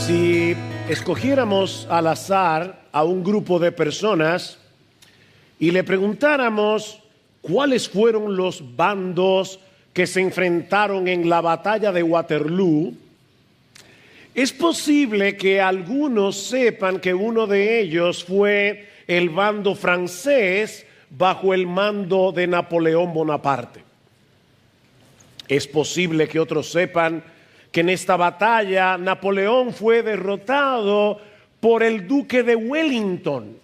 Si escogiéramos al azar a un grupo de personas y le preguntáramos cuáles fueron los bandos que se enfrentaron en la batalla de Waterloo, es posible que algunos sepan que uno de ellos fue el bando francés bajo el mando de Napoleón Bonaparte. Es posible que otros sepan que en esta batalla Napoleón fue derrotado por el duque de Wellington.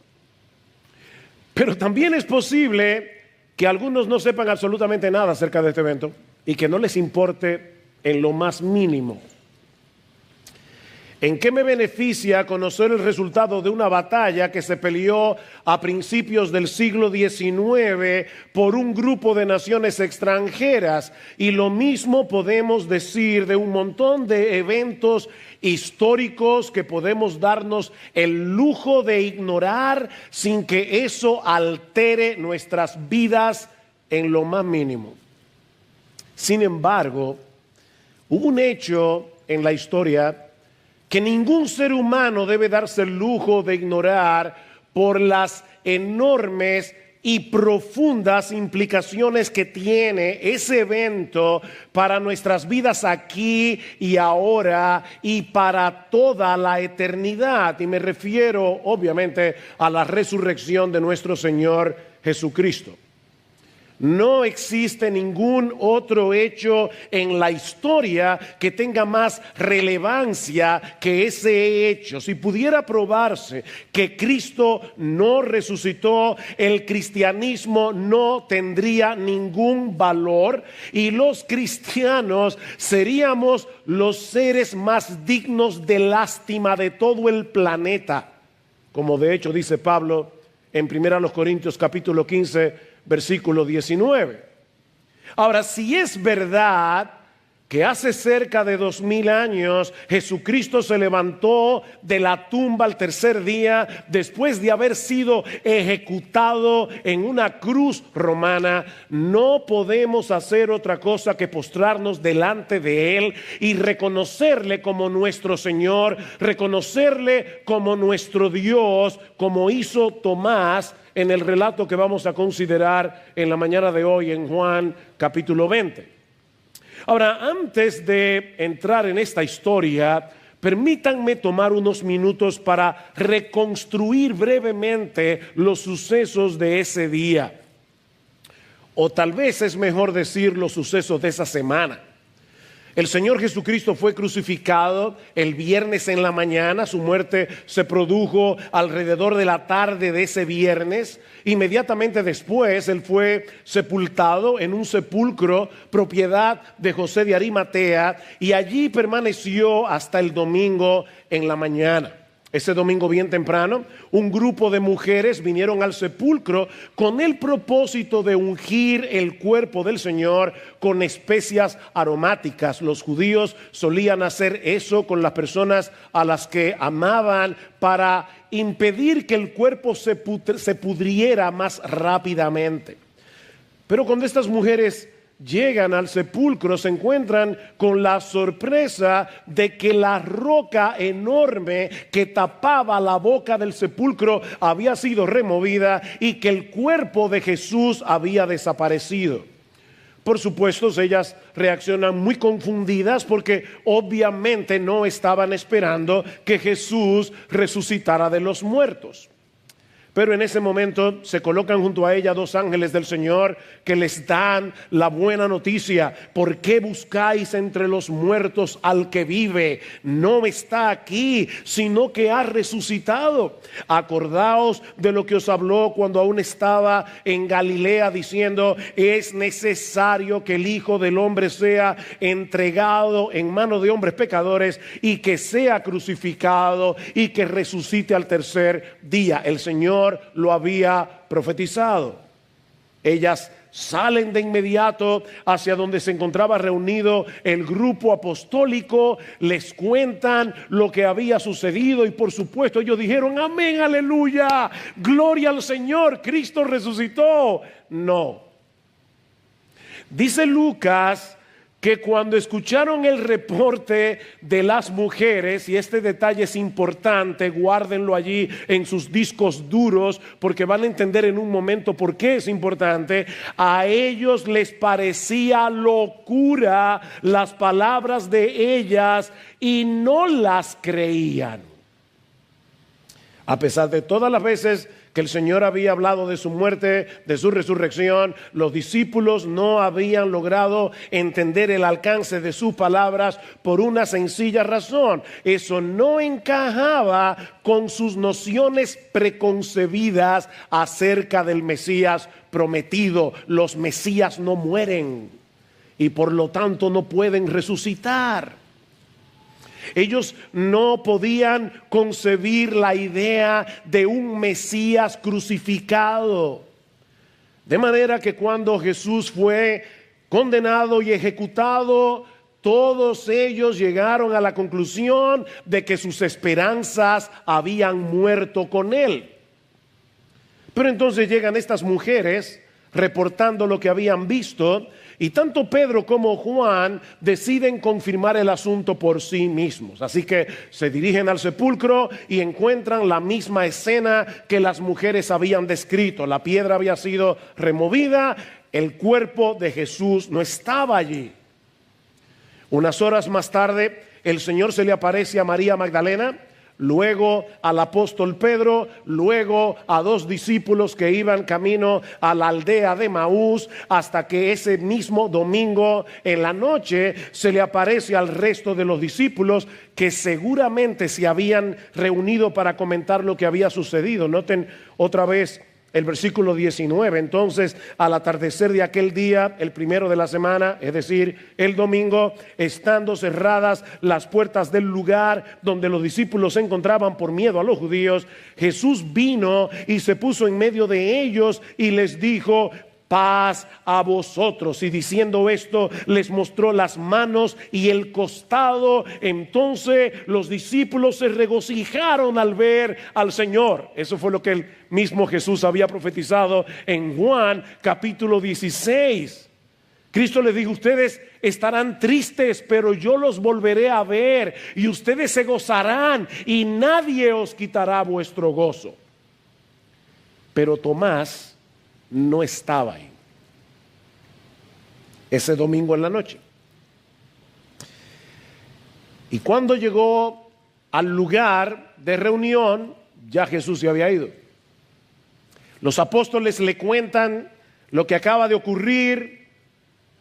Pero también es posible que algunos no sepan absolutamente nada acerca de este evento y que no les importe en lo más mínimo. ¿En qué me beneficia conocer el resultado de una batalla que se peleó a principios del siglo XIX por un grupo de naciones extranjeras? Y lo mismo podemos decir de un montón de eventos históricos que podemos darnos el lujo de ignorar sin que eso altere nuestras vidas en lo más mínimo. Sin embargo, hubo un hecho en la historia que ningún ser humano debe darse el lujo de ignorar por las enormes y profundas implicaciones que tiene ese evento para nuestras vidas aquí y ahora y para toda la eternidad. Y me refiero obviamente a la resurrección de nuestro Señor Jesucristo. No existe ningún otro hecho en la historia que tenga más relevancia que ese hecho. Si pudiera probarse que Cristo no resucitó, el cristianismo no tendría ningún valor y los cristianos seríamos los seres más dignos de lástima de todo el planeta. Como de hecho dice Pablo en 1 Corintios capítulo 15, versículo 19. Ahora, si es verdad que hace cerca de 2000 años Jesucristo se levantó de la tumba al tercer día después de haber sido ejecutado en una cruz romana, no podemos hacer otra cosa que postrarnos delante de Él y reconocerle como nuestro Señor, reconocerle como nuestro Dios, como hizo Tomás en el relato que vamos a considerar en la mañana de hoy en Juan capítulo 20. Ahora, antes de entrar en esta historia, permítanme tomar unos minutos para reconstruir brevemente los sucesos de ese día. O tal vez es mejor decir los sucesos de esa semana. El Señor Jesucristo fue crucificado el viernes en la mañana. Su muerte se produjo alrededor de la tarde de ese viernes. Inmediatamente después, Él fue sepultado en un sepulcro propiedad de José de Arimatea y allí permaneció hasta el domingo en la mañana. Ese domingo bien temprano, un grupo de mujeres vinieron al sepulcro con el propósito de ungir el cuerpo del Señor con especias aromáticas. Los judíos solían hacer eso con las personas a las que amaban para impedir que el cuerpo se pudriera más rápidamente. Pero cuando estas mujeres llegan al sepulcro, se encuentran con la sorpresa de que la roca enorme que tapaba la boca del sepulcro había sido removida y que el cuerpo de Jesús había desaparecido. Por supuesto, ellas reaccionan muy confundidas porque obviamente no estaban esperando que Jesús resucitara de los muertos. Pero en ese momento se colocan junto a ella dos ángeles del Señor que les dan la buena noticia. ¿Por qué buscáis entre los muertos al que vive? No está aquí, sino que ha resucitado. Acordaos de lo que os habló cuando aún estaba en Galilea diciendo: es necesario que el Hijo del Hombre sea entregado en manos de hombres pecadores y que sea crucificado y que resucite al tercer día. El Señor lo había profetizado. Ellas salen de inmediato hacia donde se encontraba reunido el grupo apostólico, les cuentan lo que había sucedido y por supuesto ellos dijeron: amén, aleluya, gloria al Señor, Cristo resucitó. No. Dice Lucas que cuando escucharon el reporte de las mujeres, y este detalle es importante, guárdenlo allí en sus discos duros, porque van a entender en un momento por qué es importante, a ellos les parecía locura las palabras de ellas y no las creían. A pesar de todas las veces que el Señor había hablado de su muerte, de su resurrección, los discípulos no habían logrado entender el alcance de sus palabras por una sencilla razón. Eso no encajaba con sus nociones preconcebidas acerca del Mesías prometido. Los Mesías no mueren y por lo tanto no pueden resucitar. Ellos no podían concebir la idea de un Mesías crucificado. De manera que cuando Jesús fue condenado y ejecutado, todos ellos llegaron a la conclusión de que sus esperanzas habían muerto con él. Pero entonces llegan estas mujeres reportando lo que habían visto, y tanto Pedro como Juan deciden confirmar el asunto por sí mismos. Así que se dirigen al sepulcro y encuentran la misma escena que las mujeres habían descrito. La piedra había sido removida, el cuerpo de Jesús no estaba allí. Unas horas más tarde, el Señor se le aparece a María Magdalena, luego al apóstol Pedro, luego a 2 discípulos que iban camino a la aldea de Maús, hasta que ese mismo domingo en la noche se le aparece al resto de los discípulos que seguramente se habían reunido para comentar lo que había sucedido. Noten otra vez el versículo 19. Entonces, al atardecer de aquel día, el primero de la semana, es decir, el domingo, estando cerradas las puertas del lugar donde los discípulos se encontraban por miedo a los judíos, Jesús vino y se puso en medio de ellos y les dijo: paz a vosotros. Y diciendo esto, les mostró las manos y el costado. Entonces los discípulos se regocijaron al ver al Señor. Eso fue lo que el mismo Jesús había profetizado en Juan capítulo 16. Cristo les dijo: ustedes estarán tristes, pero yo los volveré a ver, y ustedes se gozarán, y nadie os quitará vuestro gozo. Pero Tomás no estaba ahí ese domingo en la noche. Y cuando llegó al lugar de reunión, ya Jesús se había ido. Los apóstoles le cuentan lo que acaba de ocurrir,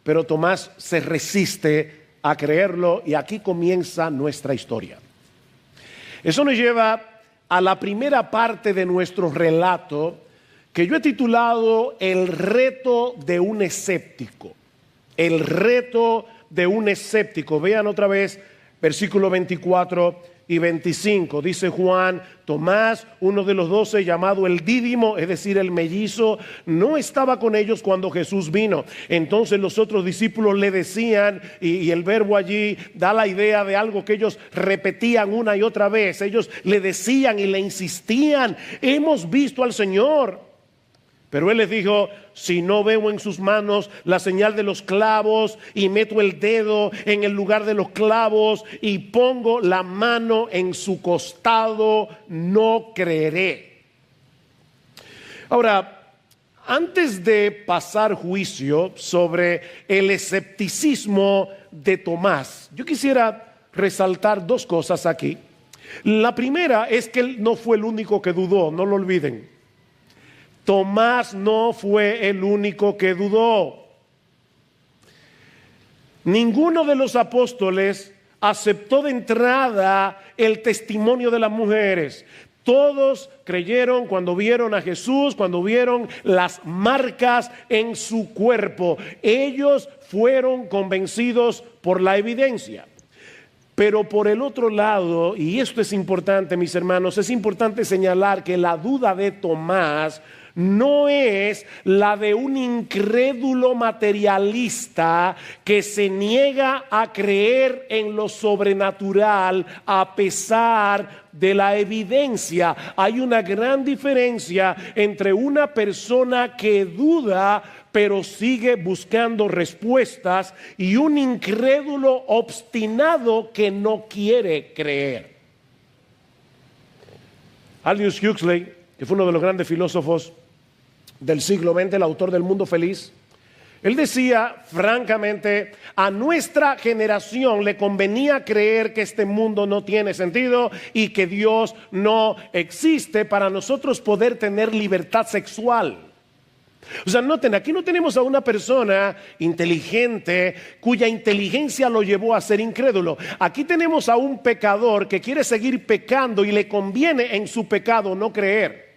pero Tomás se resiste a creerlo, y aquí comienza nuestra historia. Eso nos lleva a la primera parte de nuestro relato, que yo he titulado El reto de un escéptico. El reto de un escéptico. Vean otra vez versículos 24 y 25. Dice Juan: Tomás, uno de los 12, llamado el Dídimo, es decir, el mellizo, no estaba con ellos cuando Jesús vino. Entonces los otros discípulos le decían, y el verbo allí da la idea de algo que ellos repetían una y otra vez. Ellos le decían y le insistían: hemos visto al Señor. Pero él les dijo: si no veo en sus manos la señal de los clavos, y meto el dedo en el lugar de los clavos y pongo la mano en su costado, no creeré. Ahora, antes de pasar juicio sobre el escepticismo de Tomás, yo quisiera resaltar 2 cosas aquí. La primera es que él no fue el único que dudó, no lo olviden. Tomás no fue el único que dudó. Ninguno de los apóstoles aceptó de entrada el testimonio de las mujeres. Todos creyeron cuando vieron a Jesús, cuando vieron las marcas en su cuerpo. Ellos fueron convencidos por la evidencia. Pero por el otro lado, y esto es importante, mis hermanos, es importante señalar que la duda de Tomás no es la de un incrédulo materialista que se niega a creer en lo sobrenatural a pesar de la evidencia. Hay una gran diferencia entre una persona que duda pero sigue buscando respuestas, y un incrédulo obstinado que no quiere creer. Aldous Huxley, que fue uno de los grandes filósofos del siglo XX, el autor del Mundo Feliz, él decía francamente, a nuestra generación le convenía creer que este mundo no tiene sentido y que Dios no existe para nosotros poder tener libertad sexual. O sea, noten, aquí no tenemos a una persona inteligente cuya inteligencia lo llevó a ser incrédulo. Aquí tenemos a un pecador que quiere seguir pecando y le conviene en su pecado no creer.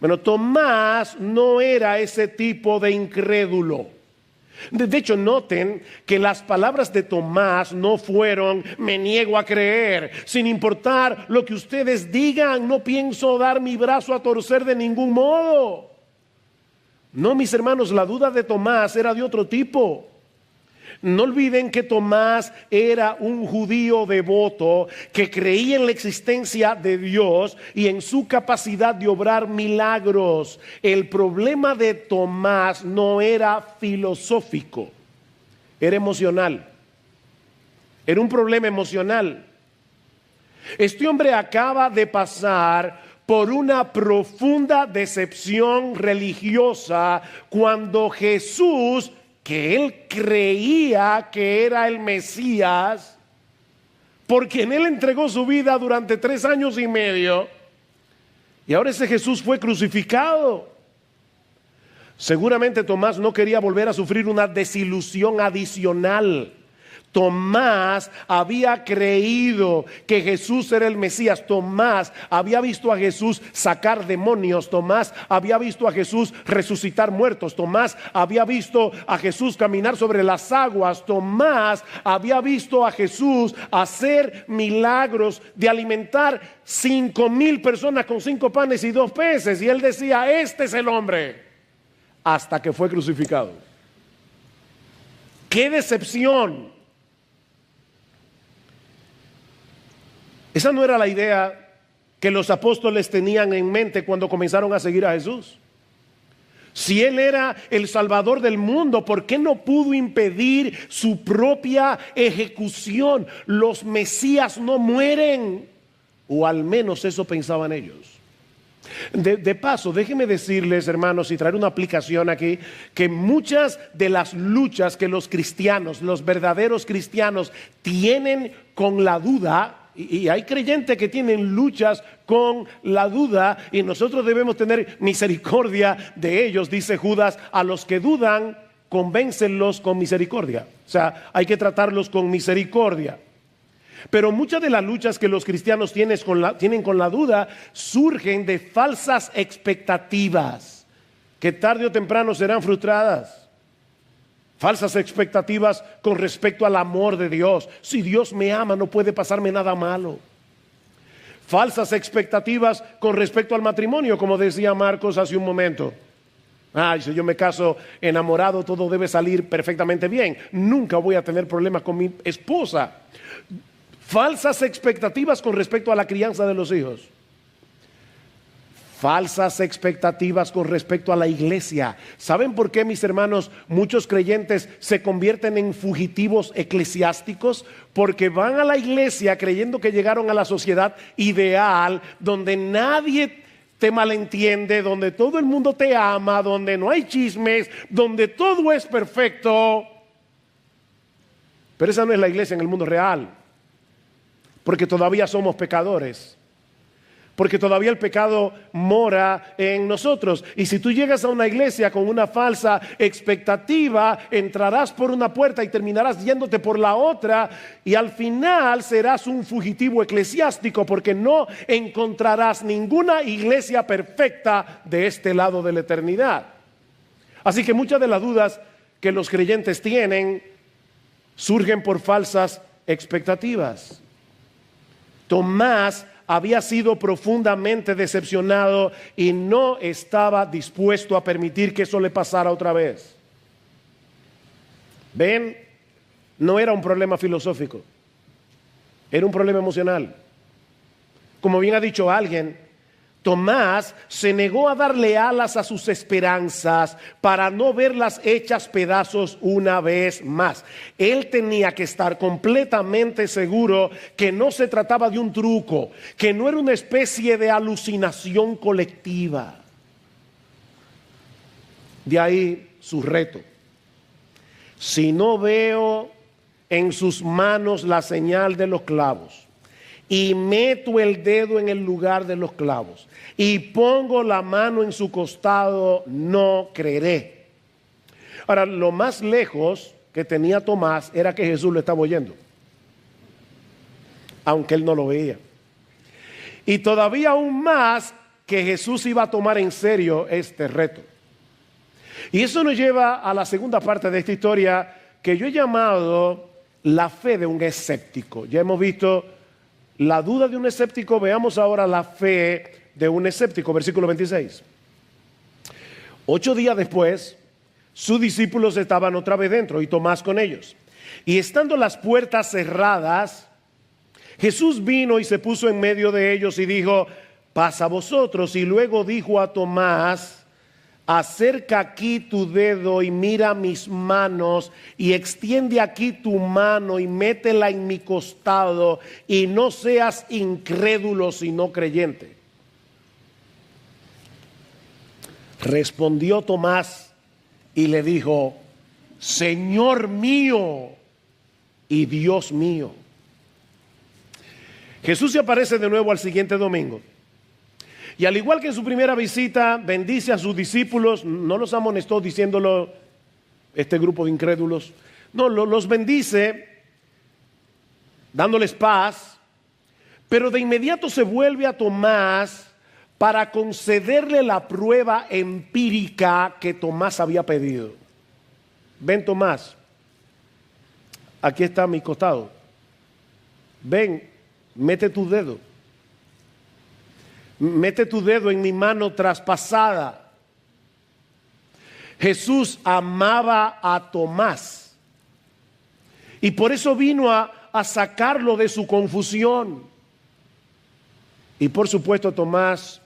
Bueno, Tomás no era ese tipo de incrédulo. De hecho, noten que las palabras de Tomás no fueron me niego a creer, sin importar lo que ustedes digan, no pienso dar mi brazo a torcer de ningún modo. No, mis hermanos, la duda de Tomás era de otro tipo. No olviden que Tomás era un judío devoto que creía en la existencia de Dios y en su capacidad de obrar milagros. El problema de Tomás no era filosófico, era emocional. Era un problema emocional. Este hombre acaba de pasar por una profunda decepción religiosa cuando Jesús, que él creía que era el Mesías, por quien él entregó su vida durante 3 años y medio, y ahora ese Jesús fue crucificado. Seguramente Tomás no quería volver a sufrir una desilusión adicional. Tomás había creído que Jesús era el Mesías. Tomás había visto a Jesús sacar demonios. Tomás había visto a Jesús resucitar muertos. Tomás había visto a Jesús caminar sobre las aguas. Tomás había visto a Jesús hacer milagros de alimentar 5,000 personas con 5 panes y 2 peces. Y él decía, este es el hombre, hasta que fue crucificado. ¡Qué decepción! Esa no era la idea que los apóstoles tenían en mente cuando comenzaron a seguir a Jesús. Si Él era el Salvador del mundo, ¿por qué no pudo impedir su propia ejecución? Los Mesías no mueren, o al menos eso pensaban ellos. De paso, déjenme decirles, hermanos, y traer una aplicación aquí, que muchas de las luchas que los cristianos, los verdaderos cristianos, tienen con la duda, y hay creyentes que tienen luchas con la duda, y nosotros debemos tener misericordia de ellos. Dice Judas, a los que dudan, convéncenlos con misericordia. O sea, hay que tratarlos con misericordia. Pero muchas de las luchas que los cristianos tienen con la duda surgen de falsas expectativas que tarde o temprano serán frustradas. Falsas expectativas con respecto al amor de Dios. Si Dios me ama, no puede pasarme nada malo. Falsas expectativas con respecto al matrimonio, como decía Marcos hace un momento. Ay, si yo me caso enamorado, todo debe salir perfectamente bien. Nunca voy a tener problemas con mi esposa. Falsas expectativas con respecto a la crianza de los hijos. Falsas expectativas con respecto a la iglesia. ¿Saben por qué, mis hermanos, muchos creyentes se convierten en fugitivos eclesiásticos? Porque van a la iglesia creyendo que llegaron a la sociedad ideal, donde nadie te malentiende, donde todo el mundo te ama, donde no hay chismes, donde todo es perfecto. Pero esa no es la iglesia en el mundo real. Porque todavía somos pecadores. Porque todavía el pecado mora en nosotros. Y si tú llegas a una iglesia con una falsa expectativa, entrarás por una puerta y terminarás yéndote por la otra, y al final serás un fugitivo eclesiástico, porque no encontrarás ninguna iglesia perfecta de este lado de la eternidad. Así que muchas de las dudas que los creyentes tienen surgen por falsas expectativas. Tomás había sido profundamente decepcionado y no estaba dispuesto a permitir que eso le pasara otra vez. ¿Ven? No era un problema filosófico, era un problema emocional. Como bien ha dicho alguien, Tomás se negó a darle alas a sus esperanzas para no verlas hechas pedazos una vez más. Él tenía que estar completamente seguro que no se trataba de un truco, que no era una especie de alucinación colectiva. De ahí su reto. Si no veo en sus manos la señal de los clavos, y meto el dedo en el lugar de los clavos, y pongo la mano en su costado, no creeré. Ahora, lo más lejos que tenía Tomás era que Jesús lo estaba oyendo, aunque él no lo veía. Y todavía aún más que Jesús iba a tomar en serio este reto. Y eso nos lleva a la segunda parte de esta historia, que yo he llamado la fe de un escéptico. Ya hemos visto la duda de un escéptico, veamos ahora la fe de un escéptico, versículo 26. 8 días después, sus discípulos estaban otra vez dentro y Tomás con ellos. Y estando las puertas cerradas, Jesús vino y se puso en medio de ellos y dijo: pasa vosotros. Y luego dijo a Tomás: acerca aquí tu dedo y mira mis manos, y extiende aquí tu mano y métela en mi costado, y no seas incrédulo sino creyente. Respondió Tomás y le dijo: Señor mío y Dios mío. Jesús se aparece de nuevo al siguiente domingo. Y al igual que en su primera visita, bendice a sus discípulos. No los amonestó diciéndolo, este grupo de incrédulos. No, los bendice, dándoles paz. Pero de inmediato se vuelve a Tomás para concederle la prueba empírica que Tomás había pedido. Ven, Tomás, aquí está mi costado. Ven, mete tu dedo. Mete tu dedo en mi mano traspasada. Jesús amaba a Tomás y por eso vino a sacarlo de su confusión. Y por supuesto Tomás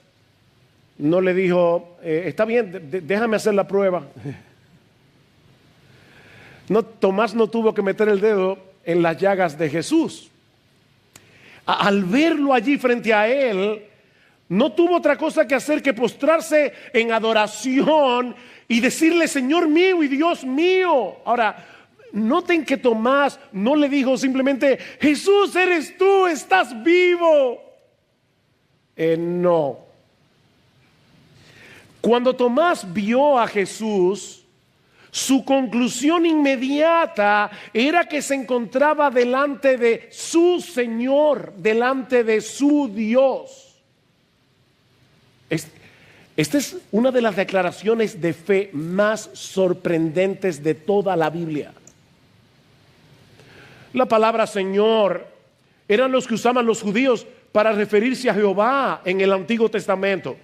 no le dijo: está bien, déjame hacer la prueba. No, Tomás no tuvo que meter el dedo en las llagas de Jesús. Al verlo allí frente a él, no tuvo otra cosa que hacer que postrarse en adoración y decirle: Señor mío y Dios mío. Ahora, noten que Tomás no le dijo simplemente: Jesús, eres tú, estás vivo. No. Cuando Tomás vio a Jesús, su conclusión inmediata era que se encontraba delante de su Señor, delante de su Dios. Esta es una de las declaraciones de fe más sorprendentes de toda la Biblia. La palabra Señor eran los que usaban los judíos para referirse a Jehová en el Antiguo Testamento.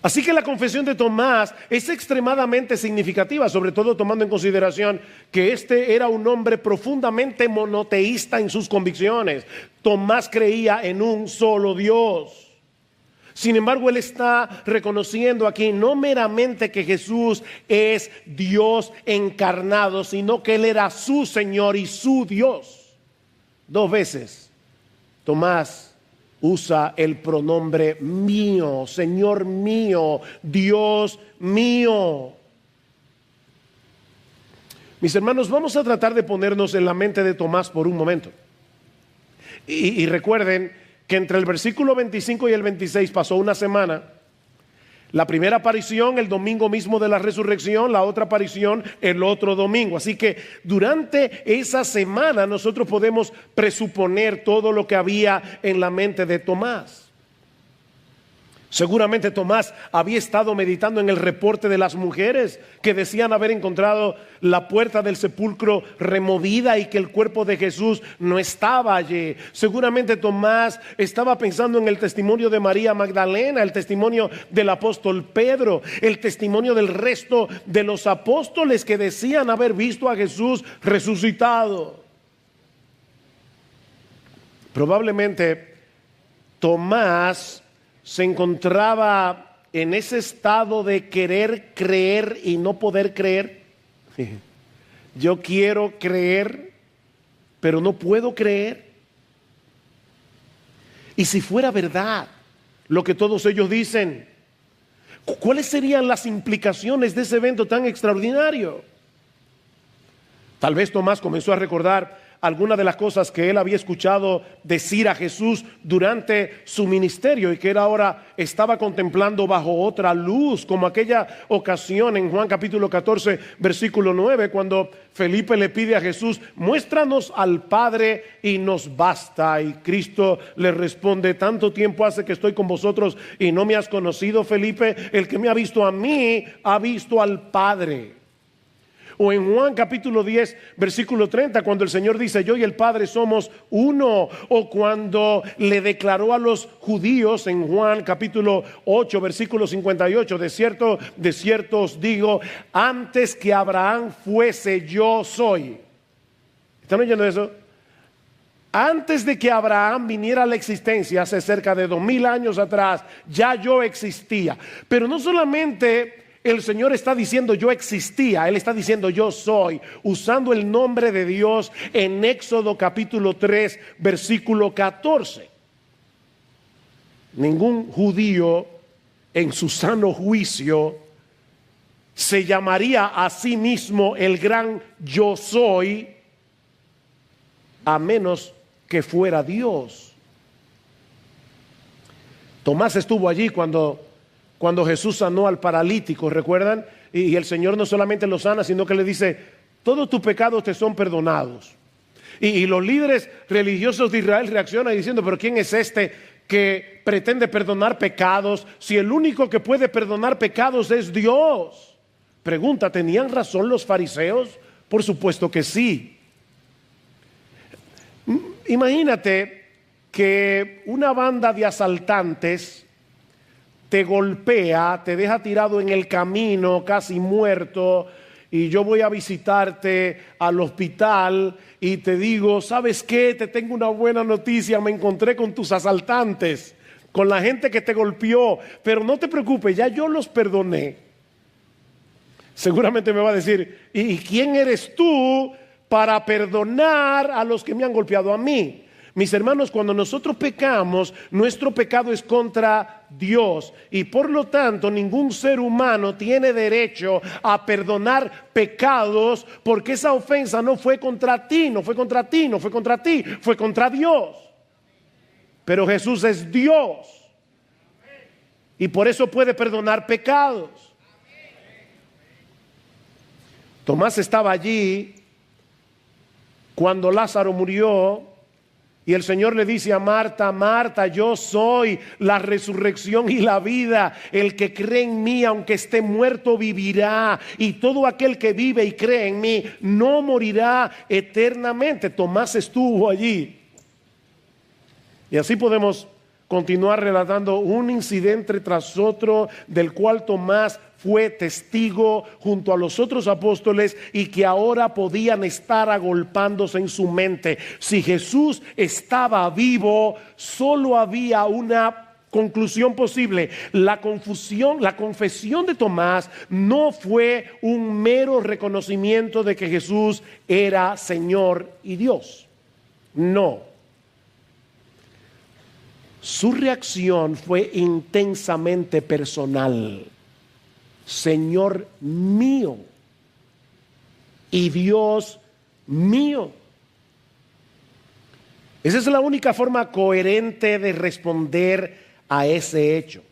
Así que la confesión de Tomás es extremadamente significativa, sobre todo tomando en consideración que este era un hombre profundamente monoteísta en sus convicciones. Tomás creía en un solo Dios. Sin embargo, él está reconociendo aquí no meramente que Jesús es Dios encarnado, sino que Él era su Señor y su Dios. 2 veces Tomás usa el pronombre mío, Señor mío, Dios mío. Mis hermanos, vamos a tratar de ponernos en la mente de Tomás por un momento. Y recuerden que entre el versículo 25 y el 26 pasó una semana. La primera aparición el domingo mismo de la resurrección, la otra aparición el otro domingo. Así que durante esa semana nosotros podemos presuponer todo lo que había en la mente de Tomás. Seguramente Tomás había estado meditando en el reporte de las mujeres que decían haber encontrado la puerta del sepulcro removida y que el cuerpo de Jesús no estaba allí. Seguramente Tomás estaba pensando en el testimonio de María Magdalena, el testimonio del apóstol Pedro, el testimonio del resto de los apóstoles que decían haber visto a Jesús resucitado. Probablemente Tomás se encontraba en ese estado de querer creer y no poder creer. Yo quiero creer, pero no puedo creer. Y si fuera verdad lo que todos ellos dicen, ¿cuáles serían las implicaciones de ese evento tan extraordinario? Tal vez Tomás comenzó a recordar algunas de las cosas que él había escuchado decir a Jesús durante su ministerio y que él ahora estaba contemplando bajo otra luz, como aquella ocasión en Juan capítulo 14, versículo 9, cuando Felipe le pide a Jesús: muéstranos al Padre y nos basta. Y Cristo le responde: tanto tiempo hace que estoy con vosotros y no me has conocido, Felipe. El que me ha visto a mí, ha visto al Padre. O en Juan capítulo 10, versículo 30, cuando el Señor dice: yo y el Padre somos uno. O cuando le declaró a los judíos en Juan capítulo 8, versículo 58, de cierto os digo, antes que Abraham fuese, yo soy. ¿Están oyendo eso? Antes de que Abraham viniera a la existencia, hace cerca de 2000 años atrás, ya yo existía. Pero no solamente el Señor está diciendo yo existía, Él está diciendo yo soy, usando el nombre de Dios en Éxodo capítulo 3, versículo 14. Ningún judío en su sano juicio se llamaría a sí mismo el gran yo soy, a menos que fuera Dios. Tomás estuvo allí cuando Jesús sanó al paralítico, ¿recuerdan? Y el Señor no solamente lo sana, sino que le dice: todos tus pecados te son perdonados. Y los líderes religiosos de Israel reaccionan diciendo: pero ¿quién es este que pretende perdonar pecados si el único que puede perdonar pecados es Dios? Pregunta: ¿tenían razón los fariseos? Por supuesto que sí. Imagínate que una banda de asaltantes te golpea, te deja tirado en el camino, casi muerto, y yo voy a visitarte al hospital y te digo: ¿sabes qué? Te tengo una buena noticia, me encontré con tus asaltantes, con la gente que te golpeó, pero no te preocupes, ya yo los perdoné. Seguramente me va a decir: ¿y quién eres tú para perdonar a los que me han golpeado a mí? Mis hermanos, cuando nosotros pecamos, nuestro pecado es contra Dios y por lo tanto ningún ser humano tiene derecho a perdonar pecados, porque esa ofensa no fue contra ti, no fue contra ti, no fue contra ti, fue contra Dios. Pero Jesús es Dios y por eso puede perdonar pecados. Tomás estaba allí cuando Lázaro murió. Y el Señor le dice a Marta: Marta, yo soy la resurrección y la vida. El que cree en mí, aunque esté muerto, vivirá. Y todo aquel que vive y cree en mí no morirá eternamente. Tomás estuvo allí. Y así podemos continuar relatando un incidente tras otro del cual Tomás fue testigo junto a los otros apóstoles y que ahora podían estar agolpándose en su mente. Si Jesús estaba vivo, solo había una conclusión posible. La confesión de Tomás no fue un mero reconocimiento de que Jesús era Señor y Dios. No. Su reacción fue intensamente personal. Señor mío y Dios mío. Esa es la única forma coherente de responder a ese hecho.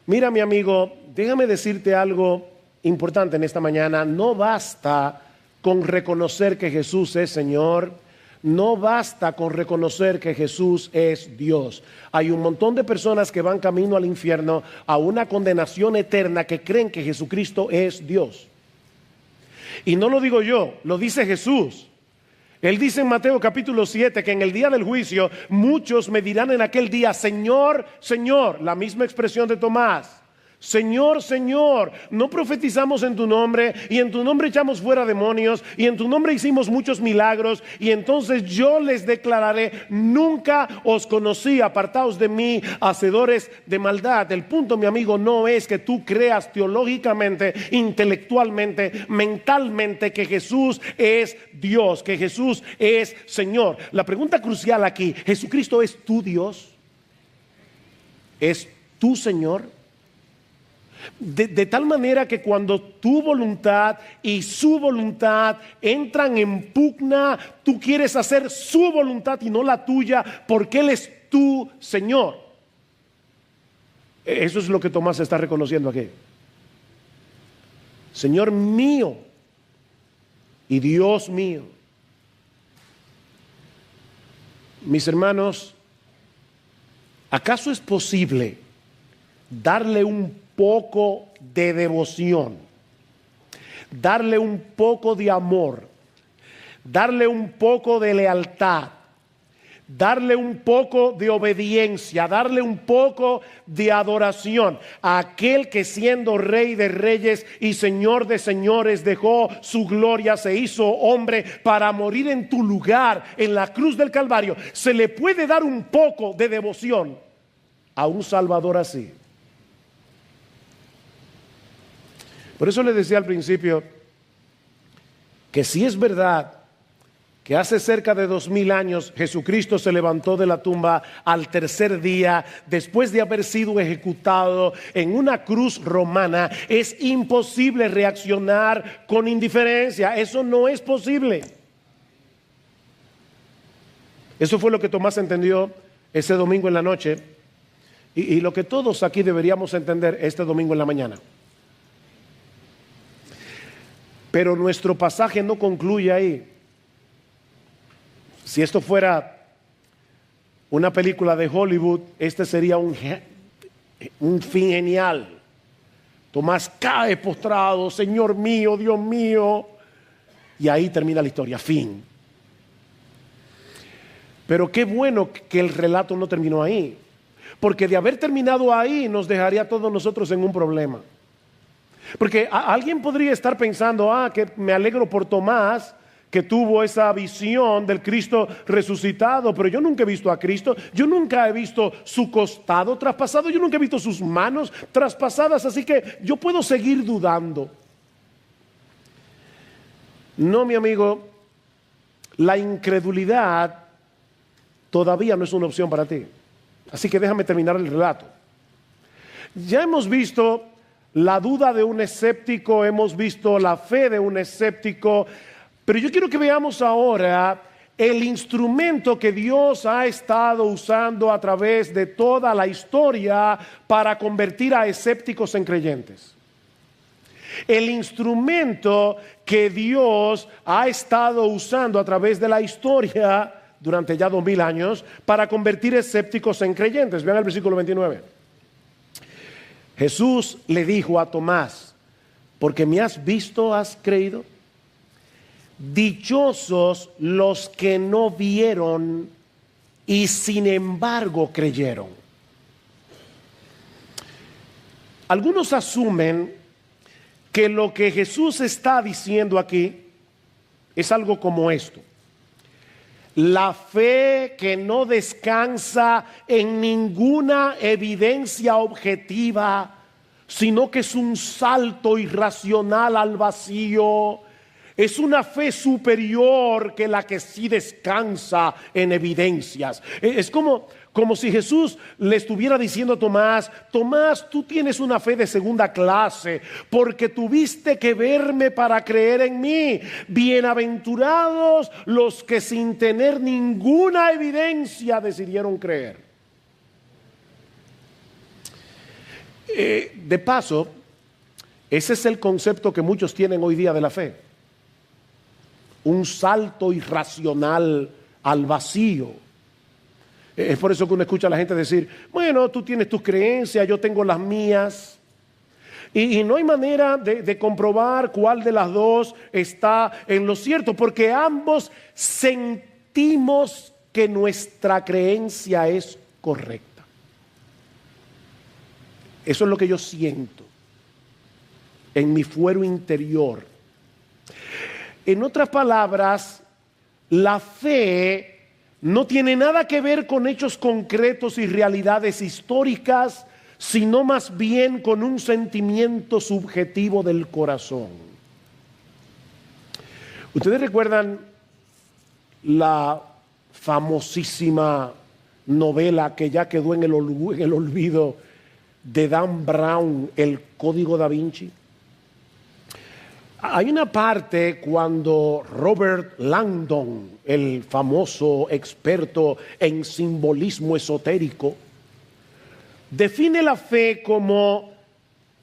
Mira, mi amigo, déjame decirte algo importante en esta mañana. No basta con reconocer que Jesús es Señor. No basta con reconocer que Jesús es Dios. Hay un montón de personas que van camino al infierno, a una condenación eterna, que creen que Jesucristo es Dios. Y no lo digo yo, lo dice Jesús. Él dice en Mateo capítulo 7 que en el día del juicio muchos me dirán en aquel día: Señor, Señor. La misma expresión de Tomás: Señor, Señor, no profetizamos en tu nombre y en tu nombre echamos fuera demonios y en tu nombre hicimos muchos milagros, y entonces yo les declararé: nunca os conocí, apartaos de mí, hacedores de maldad. El punto, mi amigo, no es que tú creas teológicamente, intelectualmente, mentalmente que Jesús es Dios, que Jesús es Señor. La pregunta crucial aquí: ¿Jesucristo es tu Dios? ¿Es tu Señor? De tal manera que cuando tu voluntad y su voluntad entran en pugna, tú quieres hacer su voluntad y no la tuya, porque Él es tu Señor. Eso es lo que Tomás está reconociendo aquí. Señor mío y Dios mío. Mis hermanos, ¿acaso es posible darle un poco de devoción, darle un poco de amor, darle un poco de lealtad, darle un poco de obediencia, darle un poco de adoración a aquel que, siendo Rey de reyes y Señor de señores, dejó su gloria, se hizo hombre para morir en tu lugar en la cruz del Calvario? ¿Se le puede dar un poco de devoción a un Salvador así? Por eso le decía al principio que si es verdad que hace cerca de 2000 años Jesucristo se levantó de la tumba al tercer día después de haber sido ejecutado en una cruz romana, es imposible reaccionar con indiferencia. Eso no es posible. Eso fue lo que Tomás entendió ese domingo en la noche, y lo que todos aquí deberíamos entender este domingo en la mañana. Pero nuestro pasaje no concluye ahí. Si esto fuera una película de Hollywood, este sería un fin genial. Tomás cae postrado: Señor mío, Dios mío. Y ahí termina la historia, fin. Pero qué bueno que el relato no terminó ahí, porque de haber terminado ahí nos dejaría a todos nosotros en un problema. Porque alguien podría estar pensando: que me alegro por Tomás, que tuvo esa visión del Cristo resucitado, pero yo nunca he visto a Cristo, yo nunca he visto su costado traspasado, yo nunca he visto sus manos traspasadas, así que yo puedo seguir dudando. No, mi amigo, la incredulidad todavía no es una opción para ti. Así que déjame terminar el relato. Ya hemos visto la duda de un escéptico, hemos visto la fe de un escéptico, pero yo quiero que veamos ahora el instrumento que Dios ha estado usando a través de toda la historia para convertir a escépticos en creyentes. El instrumento que Dios ha estado usando a través de la historia durante ya 2000 años para convertir escépticos en creyentes. Vean el versículo 29. Jesús le dijo a Tomás: porque me has visto, has creído. Dichosos los que no vieron y sin embargo creyeron. Algunos asumen que lo que Jesús está diciendo aquí es algo como esto: la fe que no descansa en ninguna evidencia objetiva, sino que es un salto irracional al vacío, es una fe superior que la que sí descansa en evidencias. Es como si Jesús le estuviera diciendo a Tomás: Tomás, tú tienes una fe de segunda clase porque tuviste que verme para creer en mí. Bienaventurados los que sin tener ninguna evidencia decidieron creer. De paso, ese es el concepto que muchos tienen hoy día de la fe: un salto irracional al vacío. Es por eso que uno escucha a la gente decir: bueno, tú tienes tus creencias, yo tengo las mías. Y no hay manera de comprobar cuál de las dos está en lo cierto, porque ambos sentimos que nuestra creencia es correcta. Eso es lo que yo siento en mi fuero interior. En otras palabras, la fe no tiene nada que ver con hechos concretos y realidades históricas, sino más bien con un sentimiento subjetivo del corazón. ¿Ustedes recuerdan la famosísima novela que ya quedó en el olvido de Dan Brown, El Código Da Vinci? Hay una parte cuando Robert Langdon, el famoso experto en simbolismo esotérico, define la fe como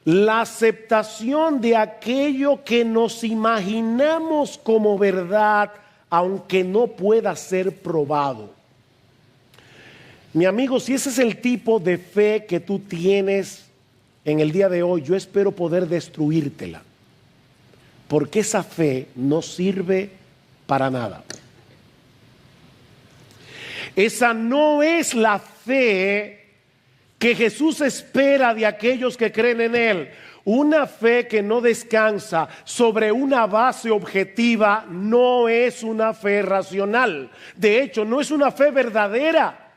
la aceptación de aquello que nos imaginamos como verdad, aunque no pueda ser probado. Mi amigo, si ese es el tipo de fe que tú tienes en el día de hoy, yo espero poder destruírtela. Porque esa fe no sirve para nada. Esa no es la fe que Jesús espera de aquellos que creen en Él. Una fe que no descansa sobre una base objetiva no es una fe racional. De hecho, no es una fe verdadera.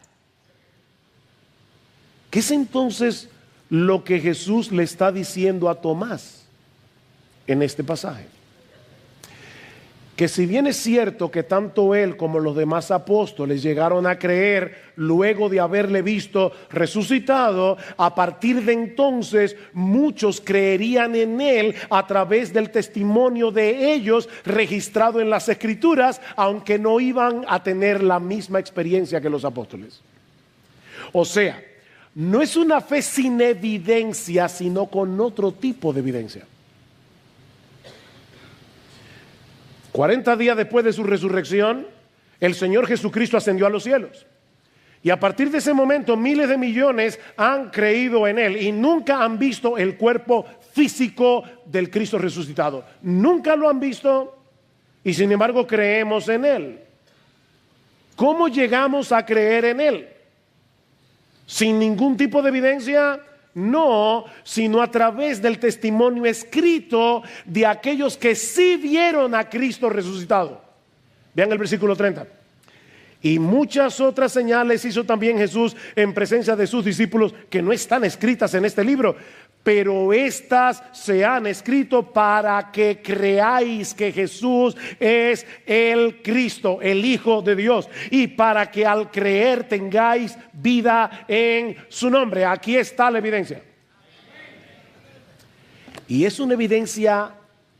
¿Qué es entonces lo que Jesús le está diciendo a Tomás en este pasaje? Que si bien es cierto que tanto él como los demás apóstoles llegaron a creer luego de haberle visto resucitado, a partir de entonces muchos creerían en él a través del testimonio de ellos registrado en las Escrituras, aunque no iban a tener la misma experiencia que los apóstoles. O sea, no es una fe sin evidencia, sino con otro tipo de evidencia. 40 días después de su resurrección, el Señor Jesucristo ascendió a los cielos. Y a partir de ese momento, miles de millones han creído en Él y nunca han visto el cuerpo físico del Cristo resucitado. Nunca lo han visto y sin embargo creemos en Él. ¿Cómo llegamos a creer en Él? ¿Sin ningún tipo de evidencia? No, sino a través del testimonio escrito de aquellos que sí vieron a Cristo resucitado. Vean el versículo 30. Y muchas otras señales hizo también Jesús en presencia de sus discípulos que no están escritas en este libro, pero estas se han escrito para que creáis que Jesús es el Cristo, el Hijo de Dios, y para que al creer tengáis vida en su nombre. Aquí está la evidencia. Y es una evidencia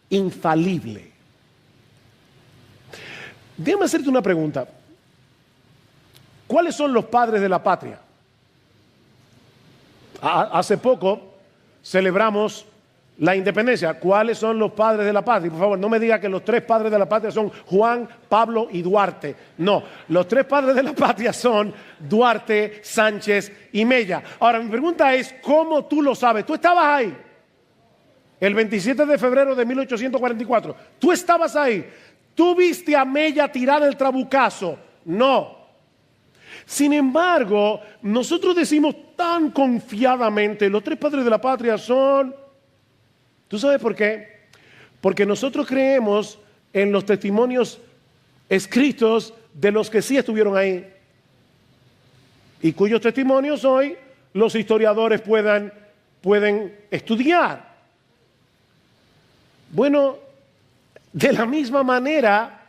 infalible. Déjame hacerte una pregunta. ¿Cuáles son los padres de la patria? Hace poco celebramos la independencia. ¿Cuáles son los padres de la patria? Por favor, no me diga que los 3 padres de la patria son Juan, Pablo y Duarte. No, los 3 padres de la patria son Duarte, Sánchez y Mella. Ahora, mi pregunta es, ¿cómo tú lo sabes? Tú estabas ahí el 27 de febrero de 1844. Tú estabas ahí. ¿Tú viste a Mella tirar el trabucazo? No. Sin embargo, nosotros decimos tan confiadamente, los 3 padres de la patria son... ¿Tú sabes por qué? Porque nosotros creemos en los testimonios escritos de los que sí estuvieron ahí y cuyos testimonios hoy los historiadores pueden estudiar. Bueno, de la misma manera,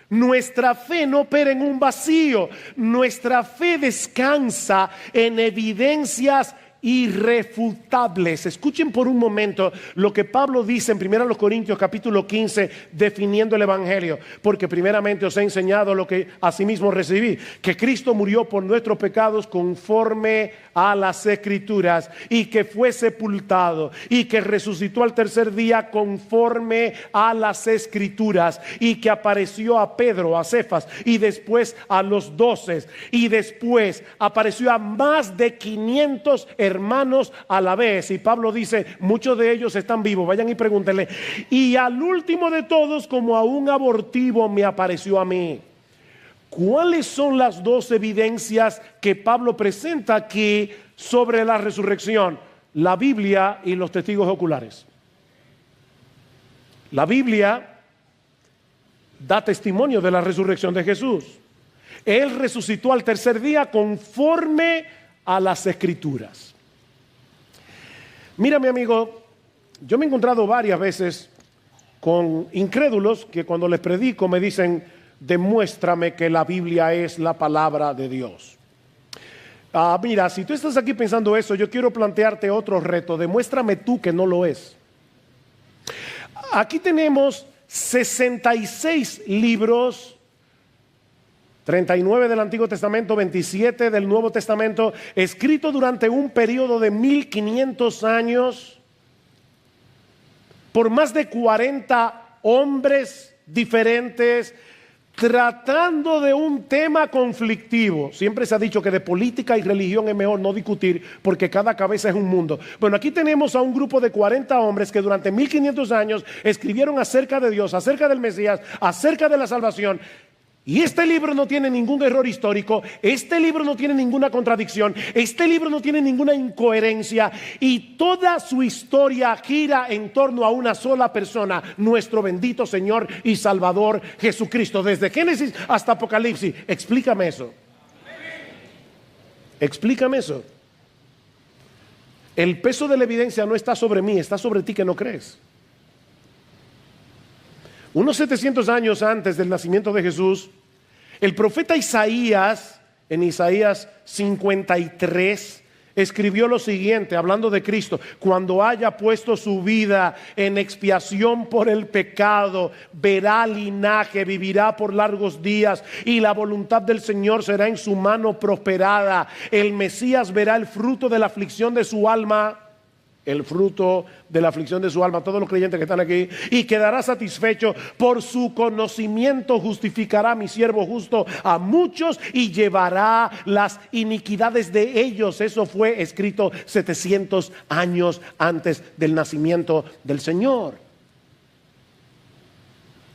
nuestra fe no opera en un vacío. Nuestra fe descansa en evidencias irrefutables. Escuchen por un momento lo que Pablo dice en 1 Corintios capítulo 15 definiendo el Evangelio. Porque primeramente os he enseñado lo que asimismo recibí, que Cristo murió por nuestros pecados conforme a las Escrituras, y que fue sepultado y que resucitó al tercer día conforme a las Escrituras, y que apareció a Pedro, a Cefas, y después a los 12, y después apareció a más de 500 hermanos a la vez. Y Pablo dice, muchos de ellos están vivos, vayan y pregúntenle. Y al último de todos, como a un abortivo, me apareció a mí. ¿Cuáles son las 2 evidencias que Pablo presenta aquí sobre la resurrección? la Biblia y los testigos oculares. La Biblia da testimonio de la resurrección de Jesús. Él resucitó al tercer día conforme a las Escrituras. Mira, mi amigo, yo me he encontrado varias veces con incrédulos que cuando les predico me dicen: demuéstrame que la Biblia es la palabra de Dios. Mira, si tú estás aquí pensando eso, yo quiero plantearte otro reto: demuéstrame tú que no lo es. Aquí tenemos 66 libros, 39 del Antiguo Testamento, 27 del Nuevo Testamento, escritos durante un periodo de 1500 años por más de 40 hombres diferentes, tratando de un tema conflictivo. Siempre se ha dicho que de política y religión es mejor no discutir porque cada cabeza es un mundo. Bueno, aquí tenemos a un grupo de 40 hombres que durante 1500 años escribieron acerca de Dios, acerca del Mesías, acerca de la salvación. Y este libro no tiene ningún error histórico, este libro no tiene ninguna contradicción, este libro no tiene ninguna incoherencia, y toda su historia gira en torno a una sola persona, nuestro bendito Señor y Salvador Jesucristo, desde Génesis hasta Apocalipsis. Explícame eso. Explícame eso. El peso de la evidencia no está sobre mí, está sobre ti que no crees. Unos 700 años antes del nacimiento de Jesús, el profeta Isaías, en Isaías 53, escribió lo siguiente, hablando de Cristo: cuando haya puesto su vida en expiación por el pecado, verá linaje, vivirá por largos días, y la voluntad del Señor será en su mano prosperada. El Mesías verá el fruto de la aflicción de su alma, el fruto de la aflicción de su alma, todos los creyentes que están aquí, y quedará satisfecho. Por su conocimiento justificará a mi siervo justo a muchos y llevará las iniquidades de ellos. Eso fue escrito 700 años antes del nacimiento del Señor.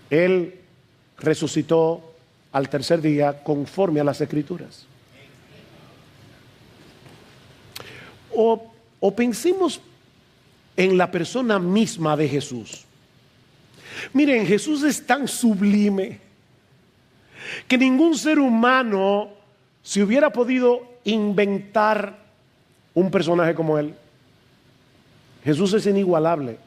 Él resucitó al tercer día conforme a las Escrituras. O pensemos en la persona misma de Jesús. Miren, Jesús es tan sublime que ningún ser humano se hubiera podido inventar un personaje como él. Jesús es inigualable.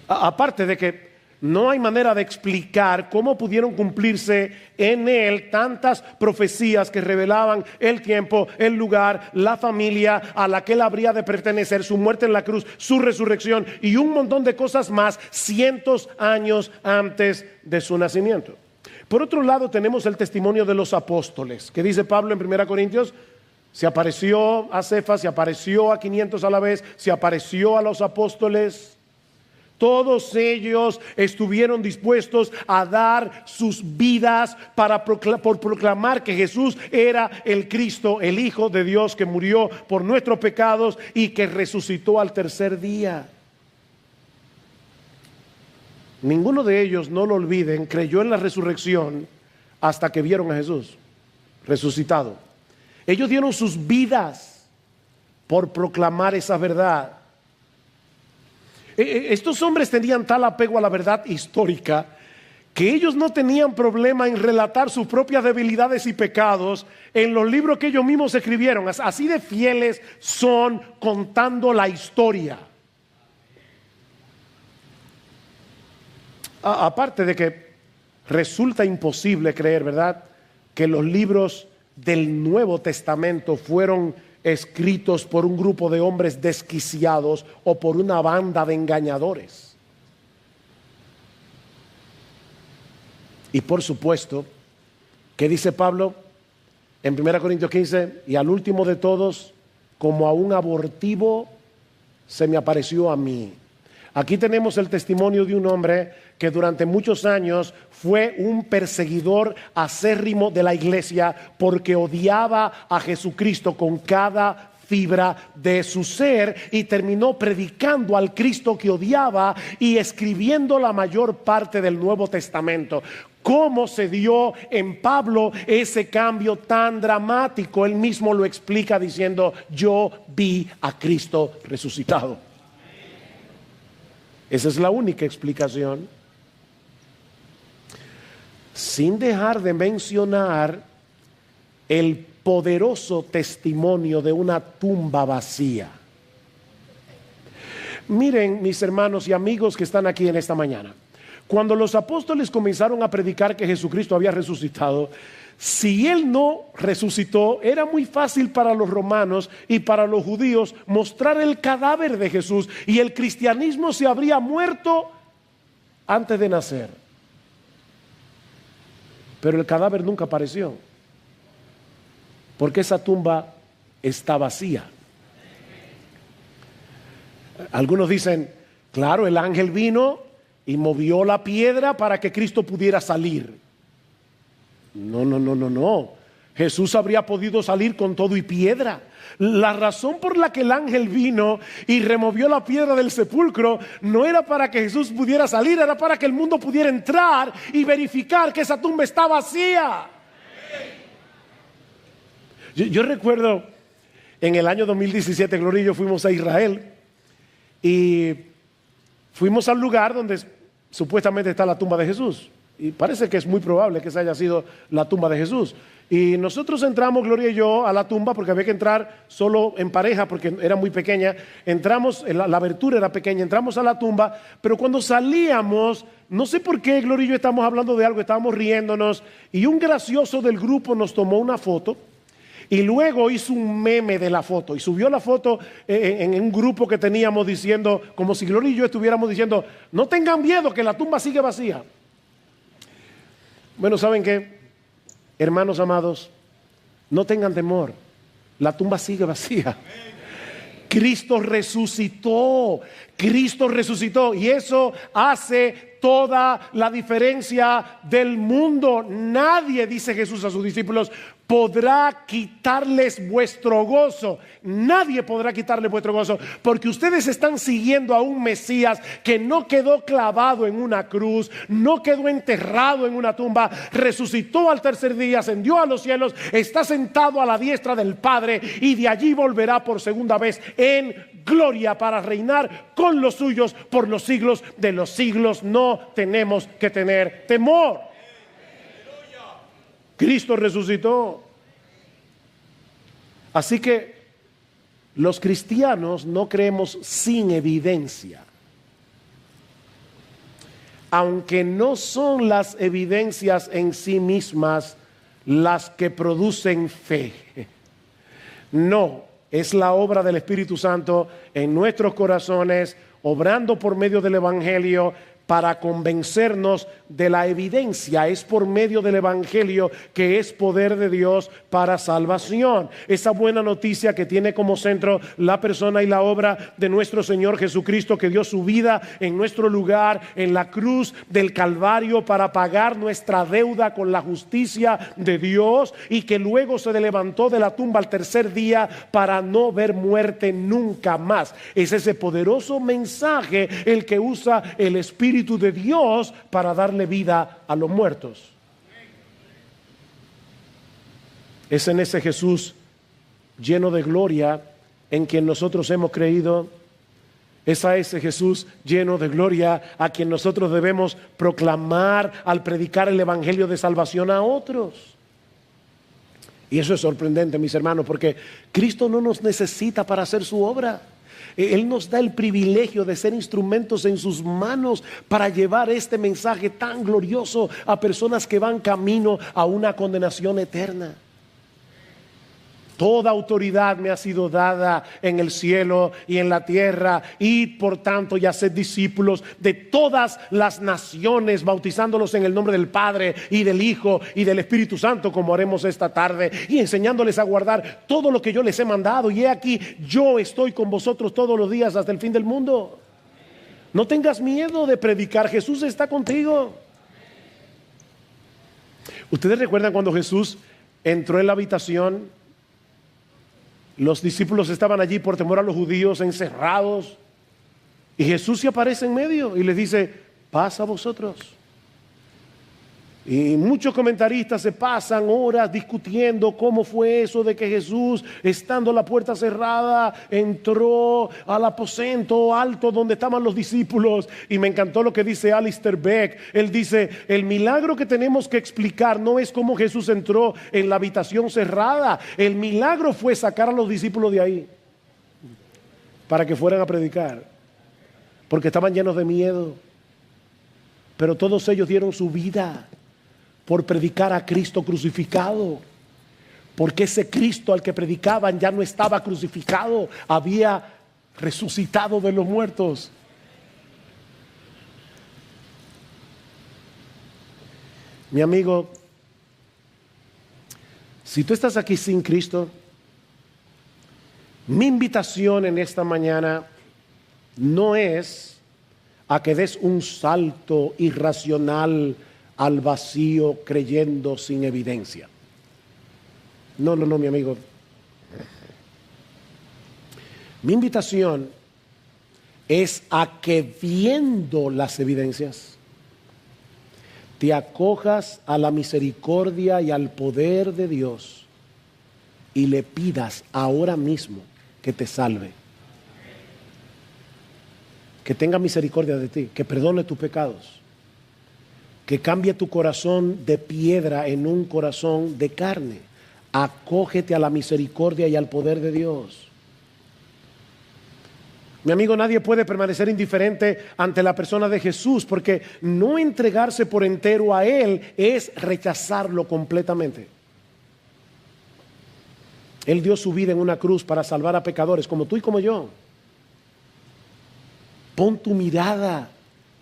Aparte de que no hay manera de explicar cómo pudieron cumplirse en él tantas profecías que revelaban el tiempo, el lugar, la familia a la que él habría de pertenecer, su muerte en la cruz, su resurrección y un montón de cosas más cientos años antes de su nacimiento. Por otro lado, tenemos el testimonio de los apóstoles, que dice Pablo en 1 Corintios: se apareció a Cefas, se apareció a 500 a la vez, se apareció a los apóstoles. Todos ellos estuvieron dispuestos a dar sus vidas por proclamar que Jesús era el Cristo, el Hijo de Dios, que murió por nuestros pecados y que resucitó al tercer día. Ninguno de ellos, no lo olviden, creyó en la resurrección hasta que vieron a Jesús resucitado. Ellos dieron sus vidas por proclamar esa verdad. Estos hombres tenían tal apego a la verdad histórica que ellos no tenían problema en relatar sus propias debilidades y pecados en los libros que ellos mismos escribieron. Así de fieles son contando la historia. Aparte de que resulta imposible creer, ¿verdad?, que los libros del Nuevo Testamento fueron escritos por un grupo de hombres desquiciados o por una banda de engañadores. Y por supuesto, ¿qué dice Pablo en 1 Corintios 15? Y al último de todos, como a un abortivo, se me apareció a mí. Aquí tenemos el testimonio de un hombre que durante muchos años fue un perseguidor acérrimo de la iglesia porque odiaba a Jesucristo con cada fibra de su ser y terminó predicando al Cristo que odiaba y escribiendo la mayor parte del Nuevo Testamento. ¿Cómo se dio en Pablo ese cambio tan dramático? Él mismo lo explica diciendo: yo vi a Cristo resucitado. Esa es la única explicación. Sin dejar de mencionar el poderoso testimonio de una tumba vacía. Miren, mis hermanos y amigos que están aquí en esta mañana, cuando los apóstoles comenzaron a predicar que Jesucristo había resucitado, si Él no resucitó, era muy fácil para los romanos y para los judíos mostrar el cadáver de Jesús, y el cristianismo se habría muerto antes de nacer. Pero el cadáver nunca apareció, porque esa tumba está vacía. Algunos dicen: claro, el ángel vino y movió la piedra para que Cristo pudiera salir. No. Jesús habría podido salir con todo y piedra. La razón por la que el ángel vino y removió la piedra del sepulcro no era para que Jesús pudiera salir, era para que el mundo pudiera entrar y verificar que esa tumba está vacía. Yo recuerdo en el año 2017, Gloria y yo fuimos a Israel y fuimos al lugar donde supuestamente está la tumba de Jesús. Y parece que es muy probable que esa haya sido la tumba de Jesús. Y nosotros entramos, Gloria y yo, a la tumba porque había que entrar solo en pareja porque era muy pequeña. Entramos, la abertura era pequeña, entramos a la tumba, pero cuando salíamos, no sé por qué Gloria y yo estábamos hablando de algo, estábamos riéndonos, y un gracioso del grupo nos tomó una foto y luego hizo un meme de la foto y subió la foto en un grupo que teníamos diciendo, como si Gloria y yo estuviéramos diciendo: no tengan miedo, que la tumba sigue vacía. Bueno, ¿saben qué? Hermanos amados, no tengan temor, la tumba sigue vacía. Cristo resucitó, y eso hace toda la diferencia del mundo. Nadie, dice Jesús a sus discípulos, podrá quitarles vuestro gozo. Nadie podrá quitarles vuestro gozo, porque ustedes están siguiendo a un Mesías que no quedó clavado en una cruz, no quedó enterrado en una tumba, resucitó al tercer día, ascendió a los cielos, está sentado a la diestra del Padre y de allí volverá por segunda vez en gloria para reinar con los suyos por los siglos de los siglos. No tenemos que tener temor. Cristo resucitó. Así que los cristianos no creemos sin evidencia. Aunque no son las evidencias en sí mismas las que producen fe. No, es la obra del Espíritu Santo en nuestros corazones, obrando por medio del Evangelio para convencernos de la evidencia. Es por medio del Evangelio que es poder de Dios para salvación. Esa buena noticia que tiene como centro la persona y la obra de nuestro Señor Jesucristo, que dio su vida en nuestro lugar en la cruz del Calvario para pagar nuestra deuda con la justicia de Dios, y que luego se levantó de la tumba al tercer día para no ver muerte nunca más. Es ese poderoso mensaje el que usa el Espíritu de Dios para darle vida a los muertos. Es en ese Jesús lleno de gloria en quien nosotros hemos creído. Es a ese Jesús lleno de gloria a quien nosotros debemos proclamar al predicar el evangelio de salvación a otros. Y eso es sorprendente, mis hermanos, porque Cristo no nos necesita para hacer su obra. Él nos da el privilegio de ser instrumentos en sus manos para llevar este mensaje tan glorioso a personas que van camino a una condenación eterna. Toda autoridad me ha sido dada en el cielo y en la tierra, y por tanto y haced discípulos de todas las naciones, bautizándolos en el nombre del Padre y del Hijo y del Espíritu Santo, como haremos esta tarde, y enseñándoles a guardar todo lo que yo les he mandado. Y he aquí, yo estoy con vosotros todos los días hasta el fin del mundo. No tengas miedo de predicar, Jesús está contigo. ¿Ustedes recuerdan cuando Jesús entró en la habitación? Los discípulos estaban allí por temor a los judíos, encerrados, y Jesús se aparece en medio y les dice: paz a vosotros. Y muchos comentaristas se pasan horas discutiendo cómo fue eso de que Jesús, estando la puerta cerrada, entró al aposento alto donde estaban los discípulos. Y me encantó lo que dice Alistair Beck. Él dice, el milagro que tenemos que explicar no es cómo Jesús entró en la habitación cerrada. El milagro fue sacar a los discípulos de ahí para que fueran a predicar, porque estaban llenos de miedo. Pero todos ellos dieron su vida por predicar a Cristo crucificado, porque ese Cristo al que predicaban ya no estaba crucificado, había resucitado de los muertos. Mi amigo, si tú estás aquí sin Cristo, mi invitación en esta mañana no es a que des un salto irracional al vacío creyendo sin evidencia. No, mi amigo. Mi invitación es a que viendo las evidencias, te acojas a la misericordia y al poder de Dios y le pidas ahora mismo que te salve, que tenga misericordia de ti, que perdone tus pecados, que cambie tu corazón de piedra en un corazón de carne. Acógete a la misericordia y al poder de Dios. Mi amigo, nadie puede permanecer indiferente ante la persona de Jesús, porque no entregarse por entero a Él es rechazarlo completamente. Él dio su vida en una cruz para salvar a pecadores como tú y como yo. Pon tu mirada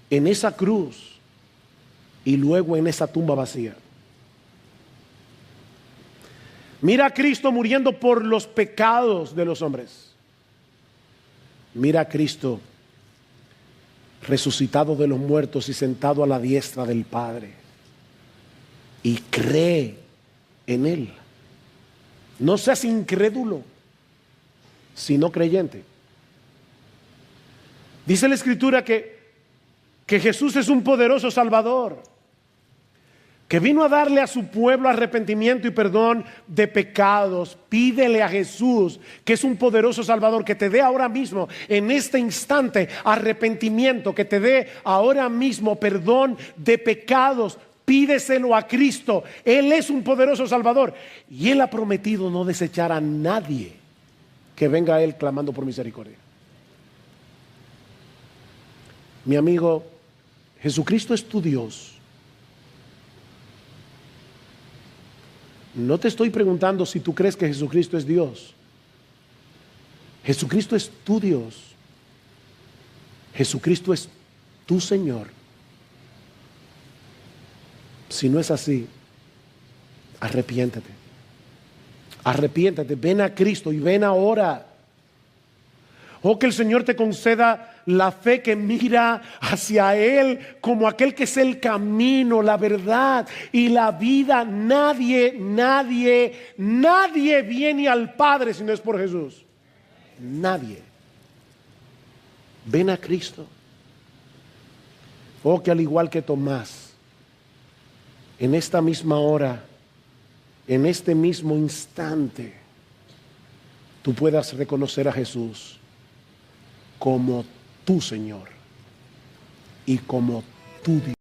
en esa cruz y luego en esa tumba vacía. Mira a Cristo muriendo por los pecados de los hombres. Mira a Cristo resucitado de los muertos y sentado a la diestra del Padre. Y cree en Él. No seas incrédulo, sino creyente. Dice la Escritura que Jesús es un poderoso Salvador, que vino a darle a su pueblo arrepentimiento y perdón de pecados. Pídele a Jesús, que es un poderoso Salvador, que te dé ahora mismo, en este instante, arrepentimiento, que te dé ahora mismo perdón de pecados. Pídeselo a Cristo. Él es un poderoso Salvador y Él ha prometido no desechar a nadie que venga a Él clamando por misericordia. Mi amigo, Jesucristo es tu Dios. No te estoy preguntando si tú crees que Jesucristo es Dios. Jesucristo es tu Dios. Jesucristo es tu Señor. Si no es así, arrepiéntete. Arrepiéntete, ven a Cristo y ven ahora. Oh, que el Señor te conceda la fe que mira hacia Él como aquel que es el camino, la verdad y la vida. Nadie viene al Padre si no es por Jesús. Nadie. Ven a Cristo. Oh, que al igual que Tomás, en esta misma hora, en este mismo instante, tú puedas reconocer a Jesús como tu Señor y como tu Dios.